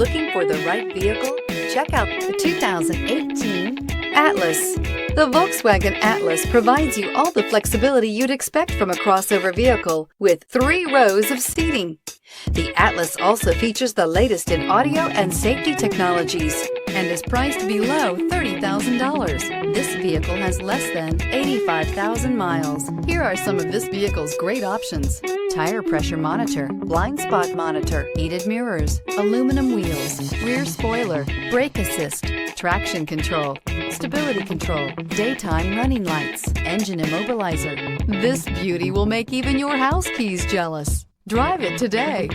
Looking for the right vehicle? Check out the 2018 Atlas. The Volkswagen Atlas provides you all the flexibility you'd expect from a crossover vehicle with 3 rows of seating. The Atlas also features the latest in audio and safety technologies and is priced below $30,000. This vehicle has less than 85,000 miles. Here are some of this vehicle's great options: tire pressure monitor, blind spot monitor, heated mirrors, aluminum wheels, rear spoiler, brake assist, traction control, stability control, daytime running lights, engine immobilizer. This beauty will make even your house keys jealous. Drive it today.